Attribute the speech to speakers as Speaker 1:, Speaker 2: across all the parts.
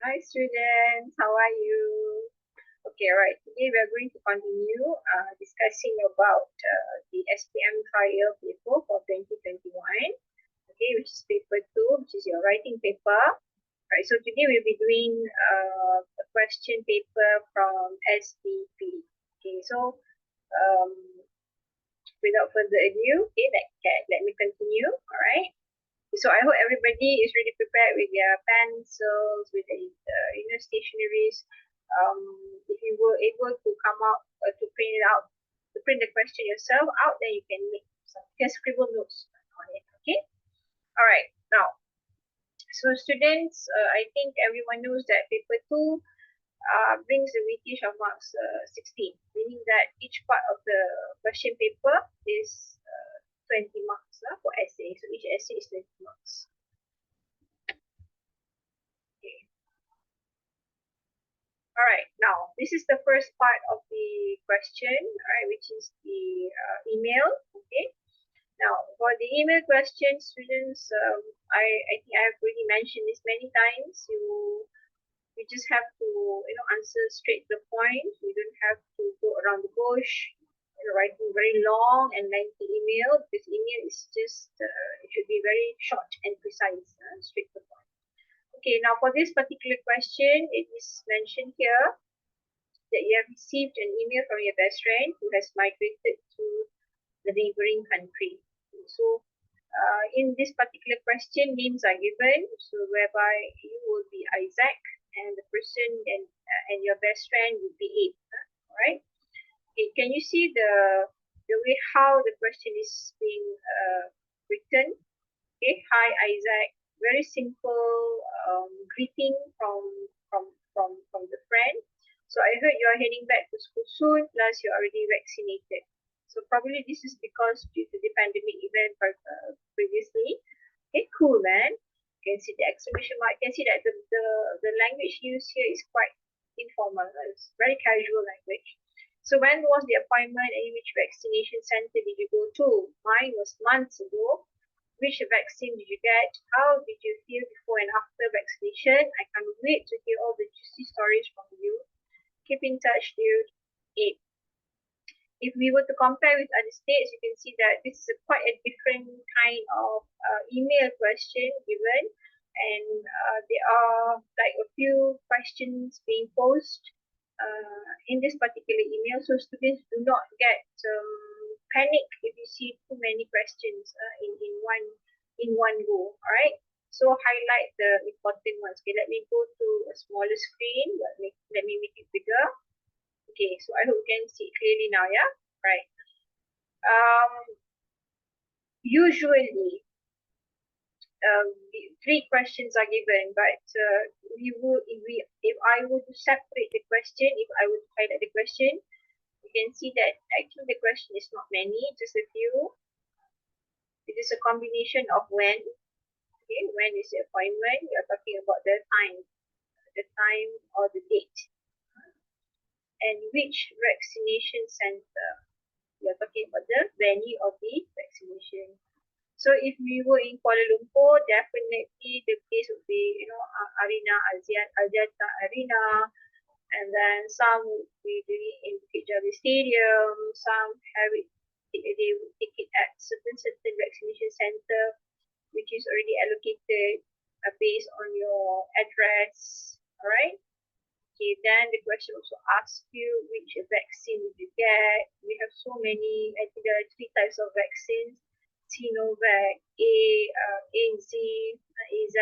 Speaker 1: Hi students, how are you? Okay, right. Today we are going to continue discussing about the SPM Trial paper for 2021. Okay, which is paper 2, which is your writing paper. Right, so today we'll be doing a question paper from SBP. Okay, so um, without further ado, okay, let me continue. All right. So I hope everybody is really prepared with their pencils, with the stationaries. If you were able to come out to print it out, to print the question yourself out, then you can make some, you can scribble notes on it. Okay. All right. Now, so students, I think everyone knows that paper 2 brings the weightage of marks 16, meaning that each part of the question paper is 20 marks for essay. So each essay is 20 marks. Okay. All right, now this is the first part of the question, all right, which is the email. Okay. Now for the email question, students, I think I have already mentioned this many times. You just have to answer straight to the point. You don't have to go around the bush, writing very long and lengthy email. Because email is just it should be very short and precise, straight to the point. Okay, now for this particular question, it is mentioned here that you have received an email from your best friend who has migrated to the neighboring country. So in this particular question, names are given, so whereby you will be Isaac and the person and your best friend would be Abe. All right. Okay, can you see the way how the question is being written? Okay, hi Isaac. Very simple greeting from the friend. So I heard you are heading back to school soon, plus you're already vaccinated. So probably this is because due to the pandemic event previously. Okay, cool man. You can see the exclamation mark. You can see that the language used here is quite informal. It's very casual language. So when was the appointment and in which vaccination center did you go to? Mine was months ago. Which vaccine did you get? How did you feel before and after vaccination? I can't wait to hear all the juicy stories from you. Keep in touch, dude. 8. If we were to compare with other states, you can see that this is quite a different kind of email question given, and there are like a few questions being posed in this particular email, so students do not get panic if you see too many questions in one go. All right, so highlight the important ones. Okay, let me go to a smaller screen. Let me make it bigger. Okay, so I hope you can see it clearly now. Yeah, right. Usually 3 questions are given, but if I were to separate the question, if I would highlight the question, you can see that actually the question is not many, just a few. It is a combination of when. Okay, when is the appointment? We are talking about the time or the date, and which vaccination center. We are talking about the venue of the vaccination. So if we were in Kuala Lumpur, definitely the place would be, Arena, Aziata Arena, and then some would be doing in EduKaji Stadium, some have it, they would take it at certain vaccination center, which is already allocated based on your address, all right? Okay, then the question also asks you which vaccine did you get. We have so many, I think there are 3 types of vaccines. Sinovac, AZ, AZ.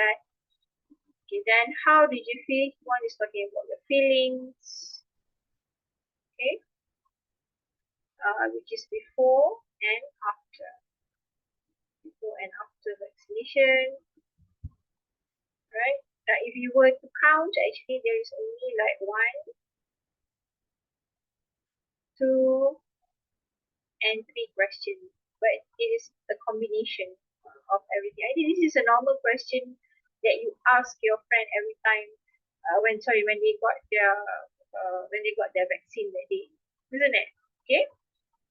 Speaker 1: Okay, then how did you feel? One is talking about the feelings. Okay, which is before and after. Before and after vaccination. Right? If you were to count, actually there is only like 1, 2, and 3 questions, but it is a combination of everything. I think this is a normal question that you ask your friend every time when they got their vaccine that day, isn't it? Okay.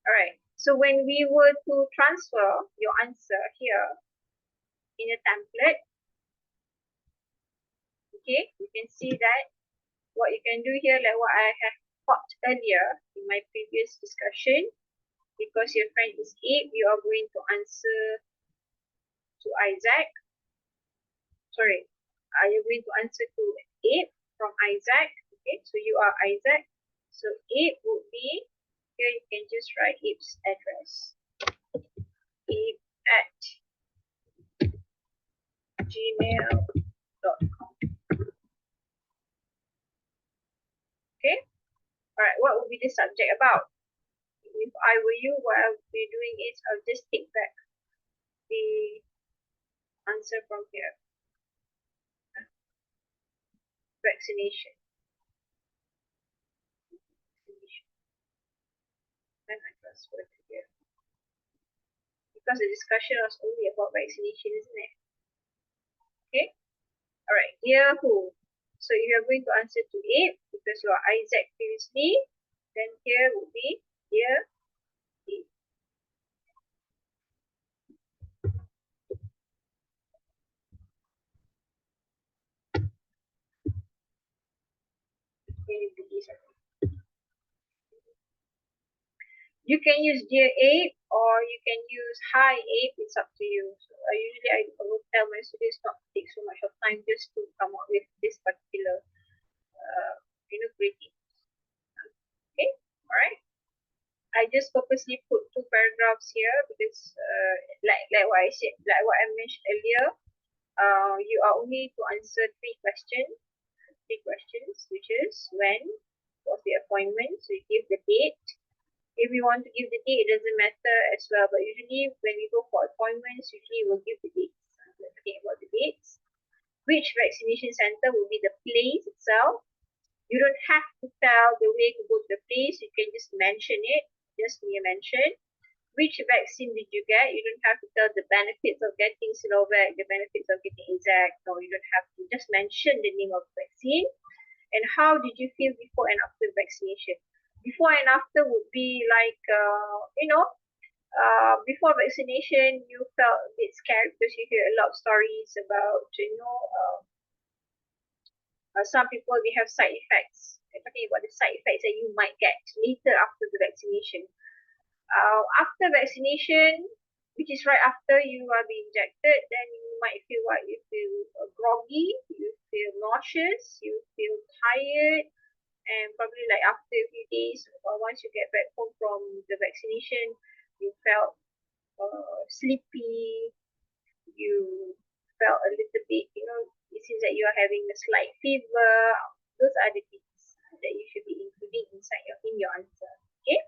Speaker 1: All right. So when we were to transfer your answer here in a template, Okay, you can see that what you can do here, like what I have taught earlier in my previous discussion, because your friend is Abe, you are going to answer to Isaac. Sorry, are you going to answer to Abe from Isaac? Okay, so you are Isaac. So Abe would be, here you can just write Abe's address. Abe at gmail.com. Okay, alright, what would be the subject about? If I were you, what I would be doing is I'll just take back the answer from here. Vaccination. Then I transfer to here. Because the discussion was only about vaccination, isn't it? Okay. Alright, dear who? So if you're going to answer to Abe, because you are Isaac previously, then here would be dear Abe. You can use dear Abe or you can use hi Abe, it's up to you. So usually I would tell my students not to take so much of time just to come up with this particular greeting. Okay, alright. I just purposely put two paragraphs here because like what I said, like what I mentioned earlier, you are only to answer three questions, which is when was the appointment, so you give the date. If you want to give the date, it doesn't matter as well, but usually when we go for appointments, usually we'll give the dates. Let's think about the dates. Which vaccination center will be the place itself. You don't have to tell the way to go to the place, you can just mention it, just mere mention. Which vaccine did you get? You don't have to tell the benefits of getting Sinovac, the benefits of getting AZAC. No, you don't have to. Just mention the name of the vaccine. And how did you feel before and after vaccination? Before and after would be like, before vaccination, you felt a bit scared because you hear a lot of stories about, some people, they have side effects. I'm talking about the side effects that you might get later after the vaccination. After vaccination, which is right after you are being injected, then you might feel what? You feel groggy, you feel nauseous, you feel tired, and probably like after a few days, or once you get back home from the vaccination, you felt sleepy, you felt a little bit, it seems that you are having a slight fever. Those are the things that you should be including inside in your answer. Okay,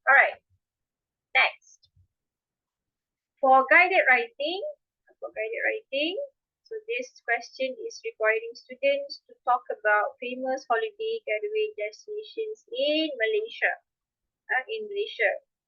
Speaker 1: all right. Next, for guided writing, so this question is requiring students to talk about famous holiday getaway destinations in Malaysia.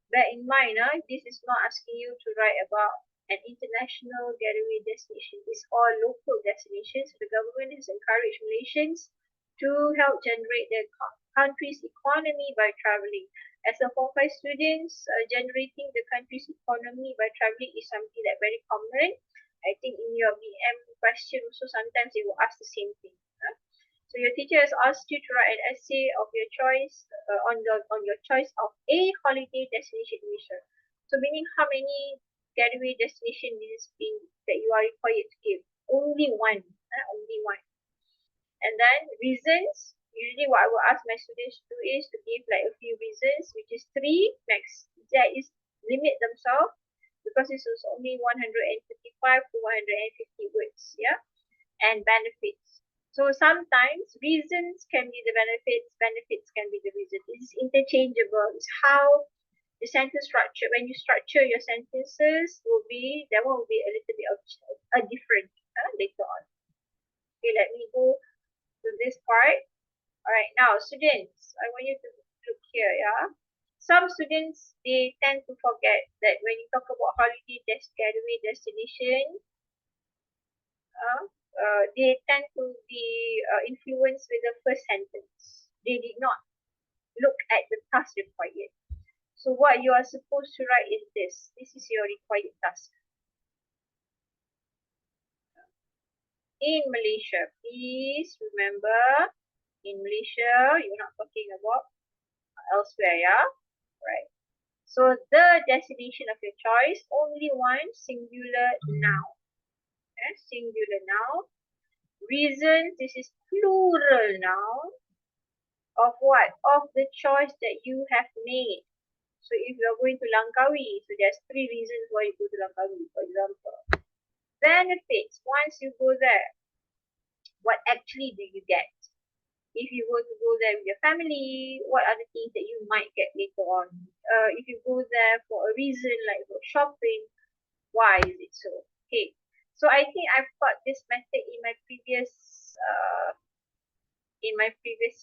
Speaker 1: Bear in mind, this is not asking you to write about an international getaway destination. It's all local destinations. The government has encouraged Malaysians to help generate their country's economy by traveling. As a Form 5 students, generating the country's economy by traveling is something that very common. I think in your BM question also sometimes they will ask the same thing. So your teacher has asked you to write an essay of your choice on your choice of a holiday destination in Malaysia. So meaning how many getaway destination that you are required to give? Only one. Only one. And then reasons. Usually what I will ask my students to do is to give like a few reasons, which is 3 max. That is limit themselves because this is only 155 to 150 words, yeah, and benefits. So sometimes reasons can be the benefits can be the reason. It is interchangeable. It's how the sentence structure, when you structure your sentences, that one will be a little bit of a different later on. Okay, let me go to this part. Alright, now students, I want you to look here, yeah. Some students, they tend to forget that when you talk about holiday getaway destination, they tend to be influenced with the first sentence. They did not look at the task required. So what you are supposed to write is this. This is your required task. in Malaysia. Please remember, in Malaysia, you're not talking about elsewhere, yeah? Right. So the destination of your choice, only one singular noun. Singular noun. Reason, this is plural noun. Of what? Of the choice that you have made. So if you are going to Langkawi, so there's 3 reasons why you go to Langkawi, for example. Benefits, once you go there, what actually do you get? If you were to go there with your family, what are the things that you might get later on? If you go there for a reason like for shopping, why is it so? Okay, so I think I've taught this method in my previous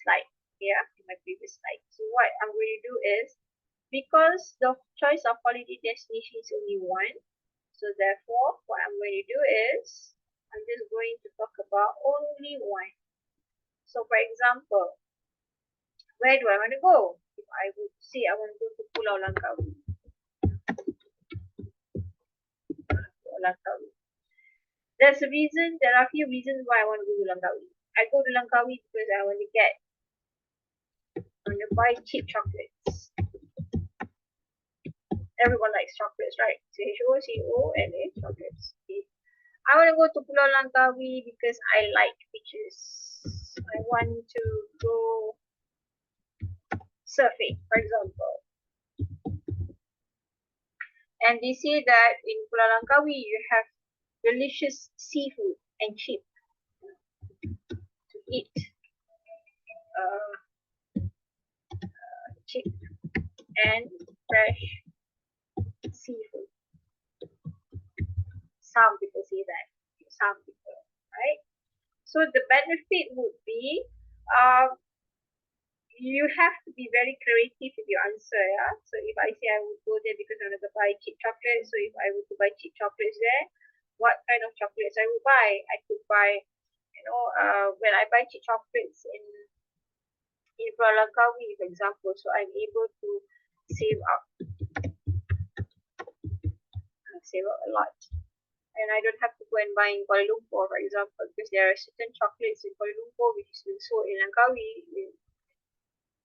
Speaker 1: slide. Yeah, in my previous slide. So what I'm going to do is, because the choice of holiday destination is only one, so therefore what I'm going to do is I'm just going to talk about only one. So for example, where do I want to go? If I would say I want to go to Pulau Langkawi. There's a reason, there are a few reasons why I want to go to Langkawi. I go to Langkawi because I want to buy cheap chocolates. Everyone likes chocolates, right? CHOCOLA chocolates. Okay. I want to go to Pulau Langkawi because I like beaches. I want to go surfing, for example. And they say that in Pulau Langkawi you have delicious seafood and cheap to eat. Cheap and fresh seafood. Some people say that. Some people, right? So the benefit would be you have to be very creative with your answer. Yeah. So if I say I would go there because I want to buy cheap chocolates, so if I were to buy cheap chocolates there, what kind of chocolates I would buy? I could buy, when I buy cheap chocolates in Pulau Langkawi, for example, so I'm able to save up a lot. And I don't have to go and buy in Kuala Lumpur, for example, because there are certain chocolates in Kuala Lumpur which is being sold in Langkawi,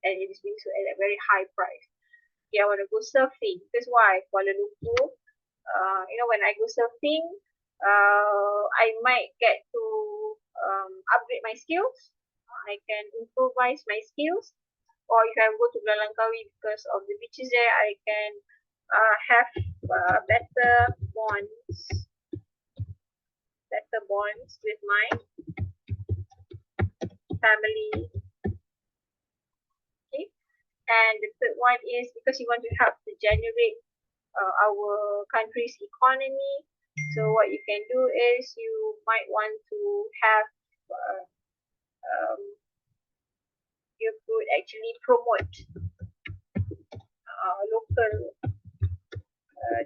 Speaker 1: and it is being sold at a very high price. Okay, I want to go surfing. Because why? Kuala Lumpur, when I go surfing, I might get to upgrade my skills. I can improvise my skills. Or if I go to Langkawi because of the beaches there, I can have better bonds with my family. Okay, and the third one is because you want to help to generate our country's economy. So what you can do is you might want to have you could actually promote local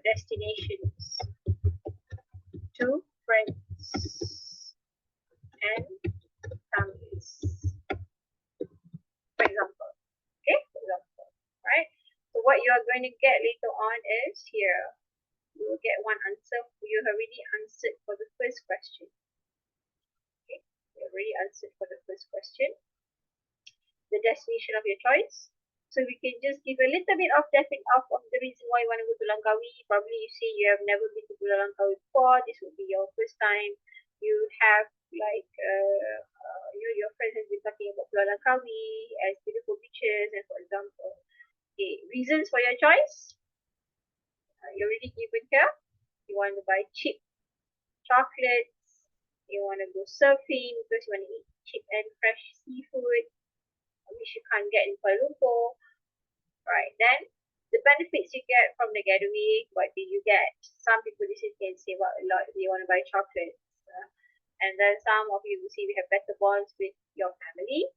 Speaker 1: destinations to friends and families, for example. Okay, for example, right? So what you are going to get later on is here. You will get one answer. You have already answered for the first question. Okay, you already answered for the first question. The destination of your choice. So we can just give a little bit of the reason why you want to go to Langkawi. Probably you say you have never been to Langkawi before. This will be your first time. You have like your friends have been talking about Langkawi as beautiful beaches, and for example, okay, reasons for your choice. You already given here. You want to buy cheap chocolates. You want to go surfing because you want to eat cheap and fresh seafood, which you can't get in Kuala Lumpur. Right, then the benefits you get from the getaway, what do you get? Some people can save up a lot if they want to buy chocolates. And then some of you will say we have better bonds with your family.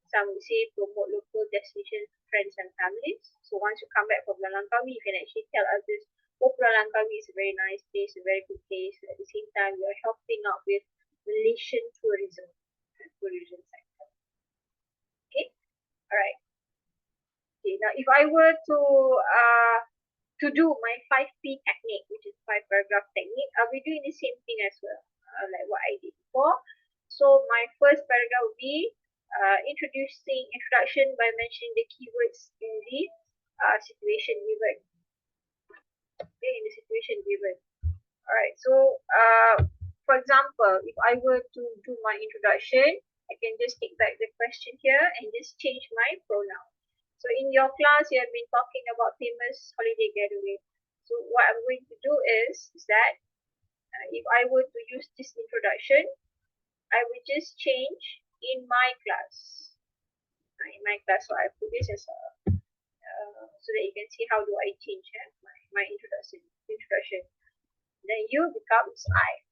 Speaker 1: Some will say promote local destinations, friends and families. So once you come back from Langkawi, you can actually tell others, oh, Langkawi is a very nice place, a very good place. At the same time, you are helping out with Malaysian tourism sector. Okay, all right. Okay, now if I were to do my 5P technique, which is 5 paragraph technique, I'll be doing the same thing as well. like what I did before. So my first paragraph will be introduction by mentioning the keywords in the situation given. Okay, in the situation given. Alright, so for example, if I were to do my introduction, I can just take back the question here and just change my pronoun. So in your class, you have been talking about famous holiday getaway. So what I'm going to do is that if I were to use this introduction, I will just change in my class. In my class, so I put this as a so that you can see how do I change my introduction. Then you becomes I.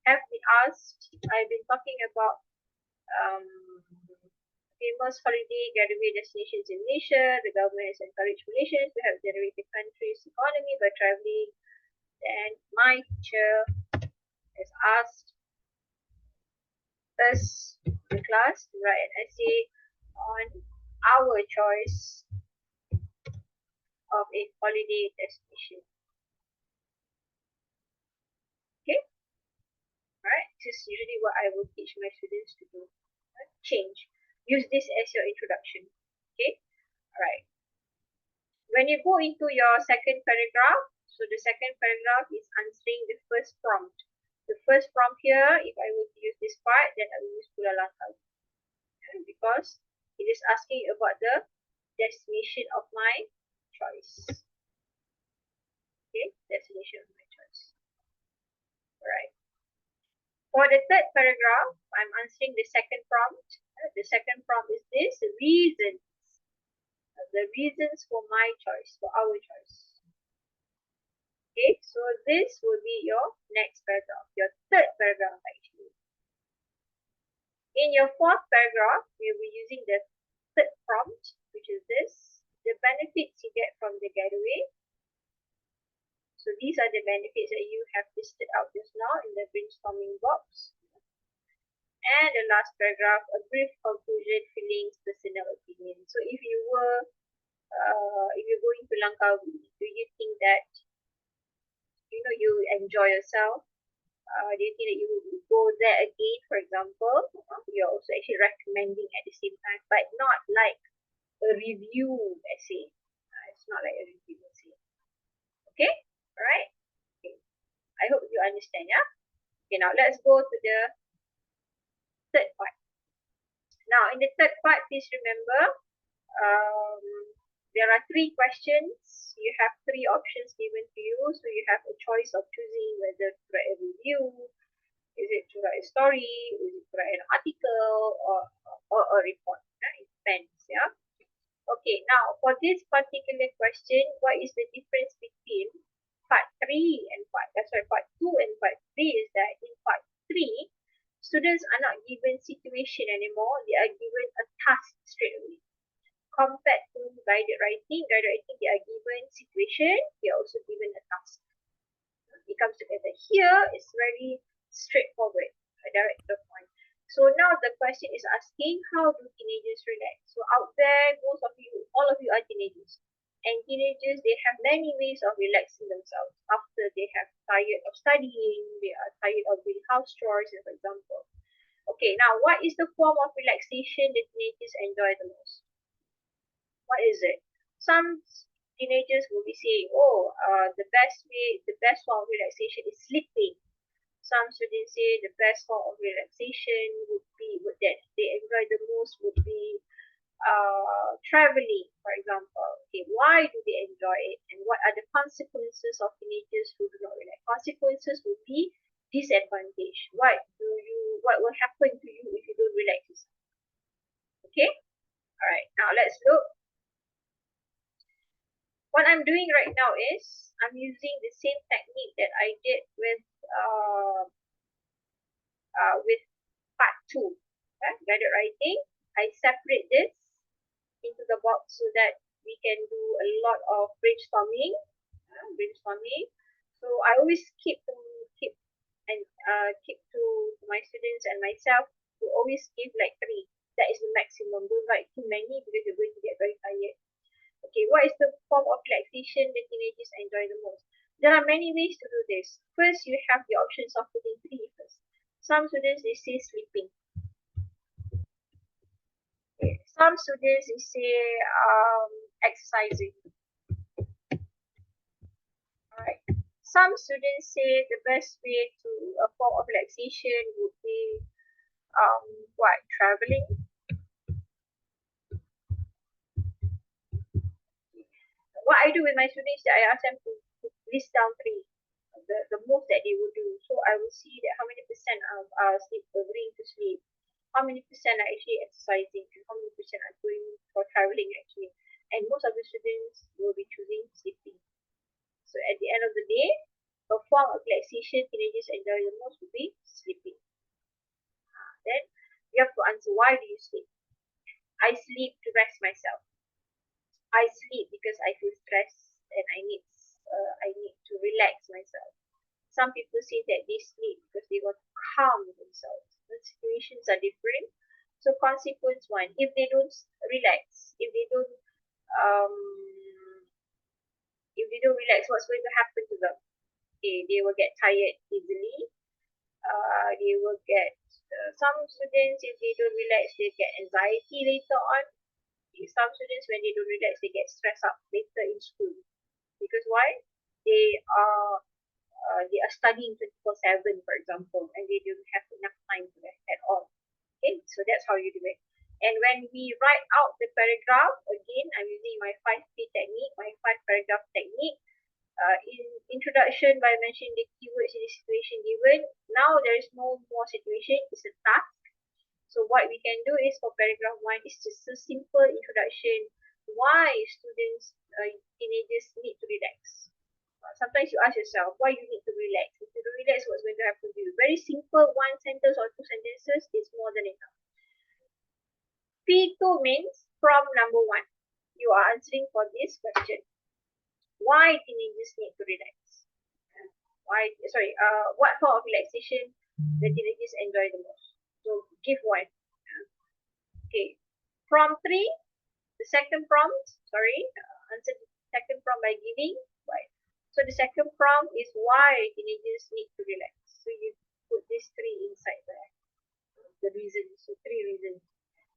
Speaker 1: Have been asked. I've been talking about famous holiday getaway destinations in Malaysia. The government has encouraged Malaysians to help generate the country's economy by travelling. And my teacher has asked us, the class, to write an essay on our choice of a holiday destination. Okay? Alright, this is usually what I will teach my students to do. Right? Change. Use this as your introduction. Okay? Alright. When you go into your second paragraph, so the second paragraph is answering the first prompt. The first prompt here, if I were to use this part, then I will use Pulau Langkawi. Because it is asking about the destination of my choice. Okay, destination of my choice. Alright. For the third paragraph, I'm answering the second prompt. The second prompt is this, reasons. The reasons for my choice, for our choice. Okay, so this will be your next paragraph, your third paragraph actually. In your fourth paragraph, we'll be using the third prompt, which is this, the benefits you get from the getaway. So these are the benefits that you have listed out just now in the brainstorming box. And the last paragraph, a brief conclusion, feelings, personal opinion. So if you're going to Langkawi, do you think that you enjoy yourself? Do you think that you will go there again, for example? You're also actually recommending at the same time, but not like a review essay. It's not like a review essay. Okay? Alright? Okay. I hope you understand, yeah? Okay, now let's go to the third part. Now, in the third part, please remember, there are 3 questions. You have 3 options given to you. So you have a choice of choosing whether to write a review, is it to write a story, is it to write an article, or a report. It depends, yeah. Okay, now for this particular question, what is the difference between part 3 and part 2 and part 3 is that in part 3, students are not given situation anymore, they are given a task straight away. Compared to guided writing, they are given situation, they are also given a task. It comes together. Here is very straightforward, direct to the point. So now the question is asking, how do teenagers relax? So out there, most of you, all of you are teenagers. And teenagers, they have many ways of relaxing themselves after they have tired of studying, they are tired of doing house chores, for example. Okay, now what is the form of relaxation that teenagers enjoy the most? What is it? Some teenagers will be saying, the best form of relaxation is sleeping. Some students say the best form of relaxation that they enjoy the most would be traveling, for example. Okay, why do they enjoy it, and what are the consequences of teenagers who do not relax? Consequences would be disadvantage. What will happen to you if you don't relax? Okay, all right. Now let's look. What I'm doing right now is I'm using the same technique that I did with part 2, guided writing. I separate this into the box so that we can do a lot of brainstorming. So I always keep to my students and myself to always give like 3. That is the maximum. Don't write too many because you're going to get very tired. Okay, what is the form of relaxation that teenagers enjoy the most? There are many ways to do this. First, you have the options of putting 3 first. Some students, they say sleeping. Okay. Some students, they say exercising. Alright. Some students say the best way to a form of relaxation would be what? Traveling. What I do with my students, I ask them to list down three, the most that they would do. So I will see that how many percent are sleep agreeing to sleep, how many percent are actually exercising, and how many percent are going for traveling actually. And most of the students will be choosing sleeping. So at the end of the day, a form of relaxation teenagers enjoy the most would be sleeping. Then you have to answer, why do you sleep? I sleep to rest myself. I sleep because I feel stressed and I need to relax myself. Some people say that they sleep because they want to calm themselves. The situations are different. So consequence one, if they don't relax, um if they don't relax, what's going to happen to them? Okay, they will get tired easily. They will get some students, if they don't relax, they get anxiety later on. Some students, when they don't relax, they get stressed up later in school. Because why? They are studying 24/7, for example, and they don't have enough time for that at all. Okay, so that's how you do it. And when we write out the paragraph, again, I'm using my 5P technique, my 5 paragraph technique. In introduction, by mentioning the keywords in the situation given, now there is no more situation, it's a task. So what we can do is, for paragraph 1, is just a simple introduction. Why students, teenagers need to relax. Sometimes you ask yourself, why you need to relax? If you don't relax, what's going to happen to you? Very simple, 1 sentence or 2 sentences is more than enough. P2 means prompt number 1. You are answering for this question. Why teenagers need to relax? What form of relaxation the teenagers enjoy the most? So give one. Okay. Prompt 3, the second prompt, answer the second prompt by giving why. So the second prompt is why teenagers need to relax. So you put these 3 inside there. The reasons, so 3 reasons.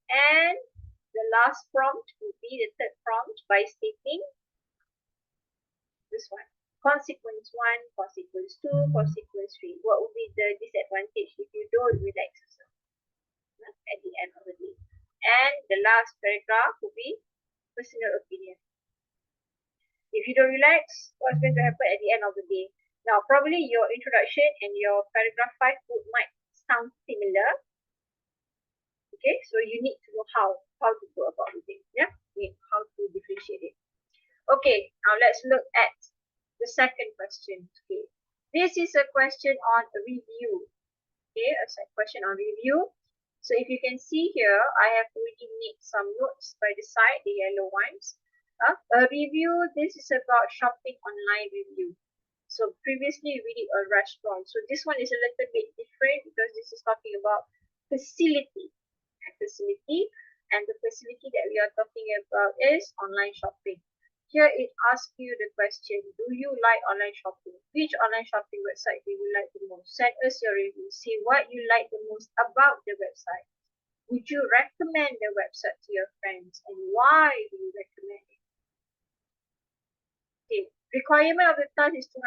Speaker 1: And the last prompt would be the third prompt by stating this one. Consequence 1, consequence 2, consequence 3. What would be the disadvantage if you don't relax yourself at the end of the day? And the last paragraph would be personal opinion. If you don't relax, what's going to happen at the end of the day? Now, probably your introduction and your paragraph 5 might sound similar. Okay, so you need to know how to go about it. Yeah, how to differentiate it. Okay, now let's look at the second question. Okay, this is a question on review. Okay, a question on review. So if you can see here, I have already made some notes by the side, the yellow ones. A review, this is about shopping online review. So previously we did a restaurant. So this one is a little bit different because this is talking about facility. And the facility that we are talking about is online shopping. Here it asks you the question, do you like online shopping? Which online shopping website do you like the most? Send us your review. See what you like the most about the website. Would you recommend the website to your friends, and why do you recommend it? Okay, requirement of the task is 250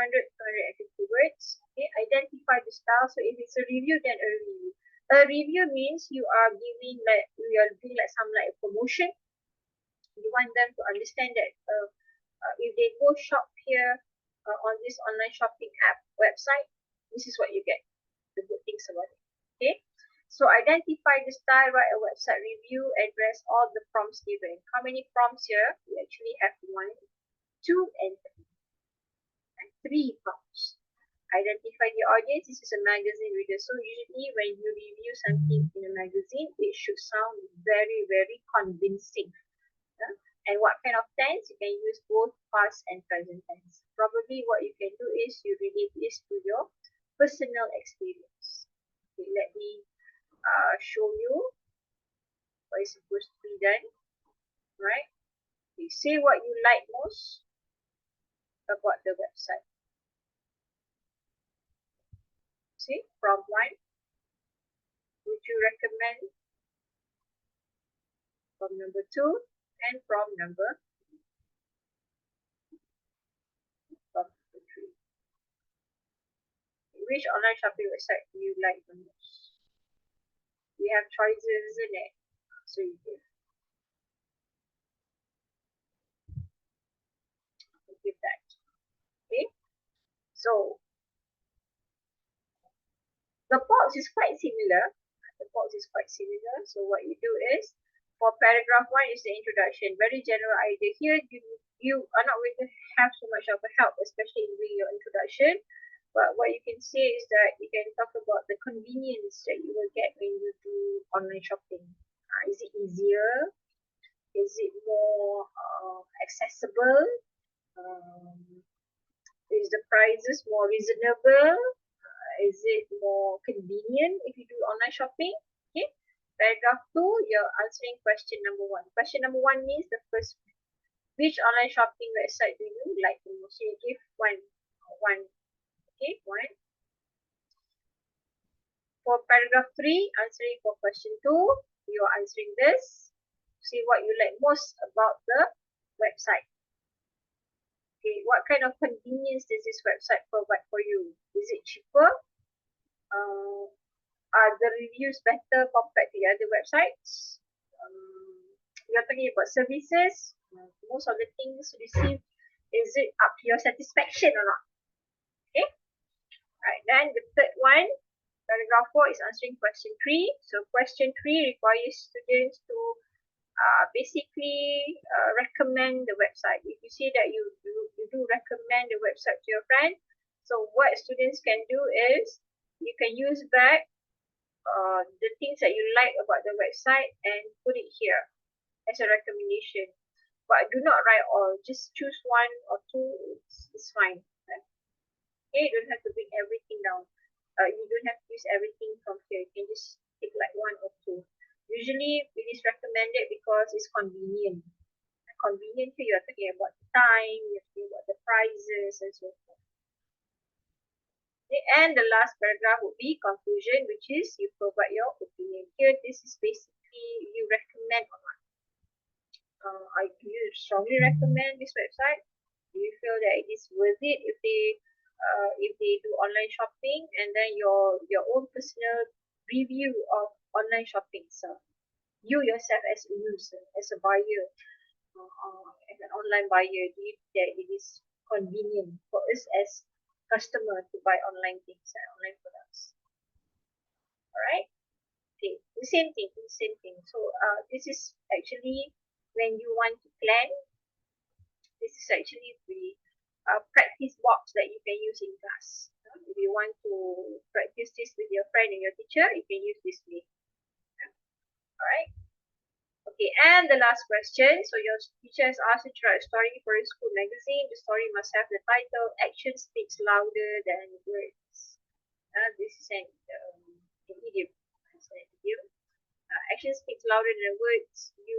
Speaker 1: words. Okay, identify the style. So if it's a review, then a review. A review means you are doing like a promotion. You want them to understand that if they go shop here on this online shopping app website, this is what you get. The good things about it. Okay. So identify the style, write a website review, address all the prompts given. How many prompts here? We actually have 1, 2, and 3. And 3 prompts. Identify the audience. This is a magazine reader. So usually when you review something in a magazine, it should sound very, very convincing. And what kind of tense? You can use both past and present tense. Probably what you can do is you relate this to your personal experience. Okay, let me show you what is supposed to be done. Right? Okay, say what you like most about the website. See, prompt 1. would you recommend from number 2 and from number 3? Which online shopping website do you like the most? We have choices, isn't it? So you give that. Okay. So the box is quite similar. So what you do is, for paragraph 1 is the introduction, very general idea. Here you are not going to have so much of a help, especially in doing your introduction. But what you can say is that you can talk about the convenience that you will get when you do online shopping. Is it easier? Is it more accessible? Is the prices more reasonable? Is it more convenient if you do online shopping? Okay. Paragraph 2, you're answering question number 1. Question number 1 means the first, which online shopping website do you like the most? So you give one. Okay, 1. For paragraph 3, answering for question 2, you are answering this. See what you like most about the website. Okay, what kind of convenience does this website provide for you? Is it cheaper? Are the reviews better compared to the other websites? You're talking about services. Most of the things received, is it up to your satisfaction or not? Okay. Alright, then the third one, paragraph 4 is answering question 3. So question 3 requires students to basically recommend the website. If you say that you do recommend the website to your friend, so what students can do is you can use back the things that you like about the website and put it here as a recommendation. But do not write all, just choose 1 or 2, it's fine. Okay, you don't have to bring everything down. You don't have to use everything from here. You can just take like 1 or 2. Usually it is recommended because it's convenient. Convenient here, you're talking about the time, you're talking about the prices and so forth. Okay, and the last paragraph would be conclusion, which is you provide your opinion. Here, this is basically you recommend or not. Do you strongly recommend this website? Do you feel that it is worth it if they do online shopping? And then your own personal review of online shopping. So you yourself as a user, as a buyer, as an online buyer, do you think that it is convenient for us as customer to buy online things and online products? Alright. Okay, the same thing. So this is actually when you want to plan. This is actually the practice box that you can use in class. If you want to practice this with your friend and your teacher, you can use this way. Alright. Okay, and the last question. So your teacher has asked you to write a story for a school magazine. The story must have the title, Action Speaks Louder Than Words. This is an idiom. Action speaks louder than words. You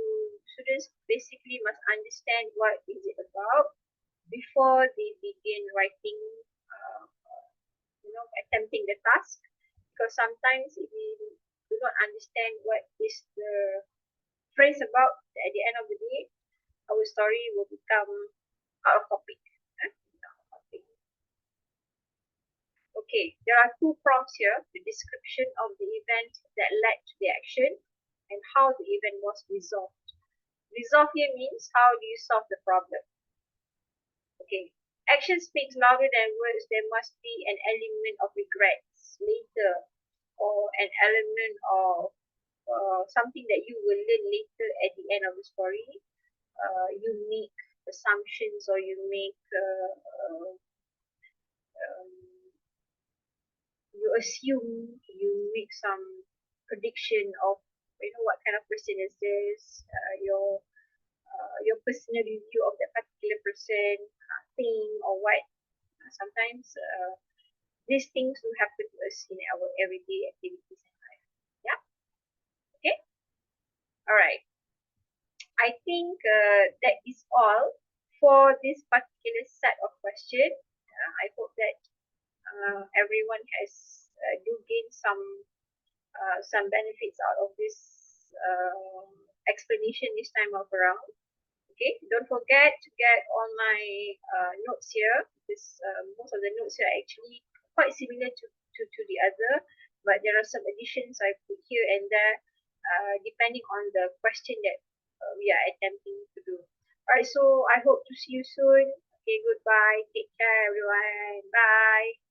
Speaker 1: students basically must understand what is it about before they begin writing, attempting the task. Because sometimes if we do not understand what is the phrase about, at the end of the day, our story will become out of topic. Okay, there are 2 prompts here, the description of the event that led to the action and how the event was resolved. Resolve here means how do you solve the problem. Okay, action speaks louder than words. There must be an element of regrets later, or an element of something that you will learn later at the end of the story. You make assumptions, or you make you assume, you make some prediction of what kind of person is this, your personal review of that particular person, thing, or what. Sometimes these things will happen to us in our everyday activities in life. Yeah. Okay. All right. I think that is all for this particular set of questions. I hope that everyone has do gain some some benefits out of this explanation this time of around. Okay, don't forget to get all my notes here, because most of the notes here are actually quite similar to the other, but there are some additions I put here and there depending on the question that we are attempting to do. Alright, so I hope to see you soon. Okay, goodbye. Take care, everyone. Bye.